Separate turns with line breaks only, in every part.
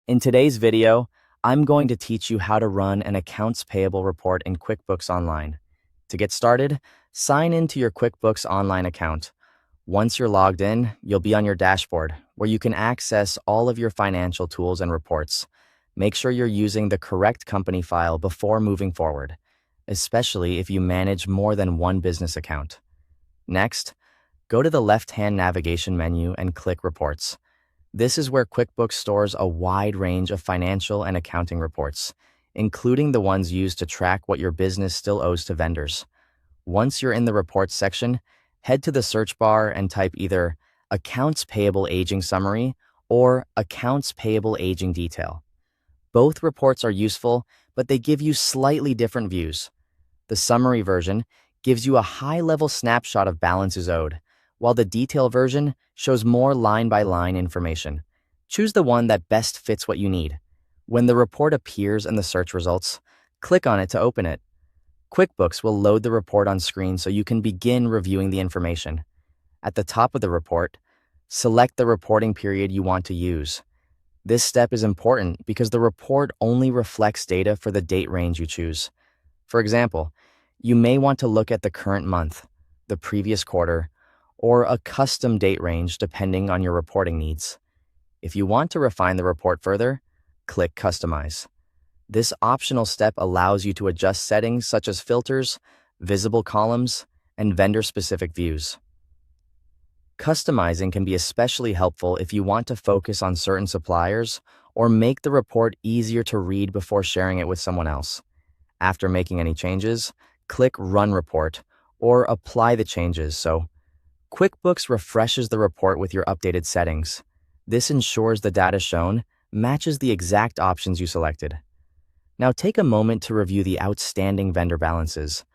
In today's video, I'm going to teach you how to run an accounts payable report in QuickBooks Online. To get started, sign into your QuickBooks Online account. Once you're logged in, you'll be on your dashboard, where you can access all of your financial tools and reports. Make sure you're using the correct company file before moving forward, especially if you manage more than one business account. Next, go to the left-hand navigation menu and click Reports. This is where QuickBooks stores a wide range of financial and accounting reports, including the ones used to track what your business still owes to vendors. Once you're in the Reports section, head to the search bar and type either Accounts Payable Aging Summary or Accounts Payable Aging Detail. Both reports are useful, but they give you slightly different views. The summary version gives you a high-level snapshot of balances owed, while the detail version shows more line-by-line information. Choose the one that best fits what you need. When the report appears in the search results, click on it to open it. QuickBooks will load the report on screen so you can begin reviewing the information. At the top of the report, select the reporting period you want to use. This step is important because the report only reflects data for the date range you choose. For example, you may want to look at the current month, the previous quarter, or a custom date range depending on your reporting needs. If you want to refine the report further, click Customize. This optional step allows you to adjust settings such as filters, visible columns, and vendor-specific views. Customizing can be especially helpful if you want to focus on certain suppliers or make the report easier to read before sharing it with someone else. After making any changes, click Run Report or Apply the changes so QuickBooks refreshes the report with your updated settings. This ensures the data shown matches the exact options you selected. Now take a moment to review the outstanding vendor balances.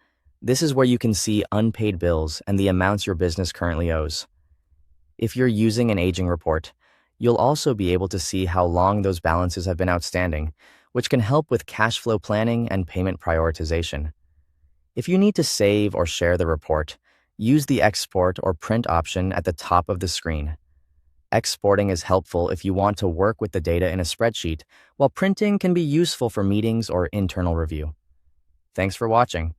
This is where you can see unpaid bills and the amounts your business currently owes. If you're using an aging report, you'll also be able to see how long those balances have been outstanding, which can help with cash flow planning and payment prioritization. If you need to save or share the report, use the export or print option at the top of the screen. Exporting is helpful if you want to work with the data in a spreadsheet, while printing can be useful for meetings or internal review. Thanks for watching.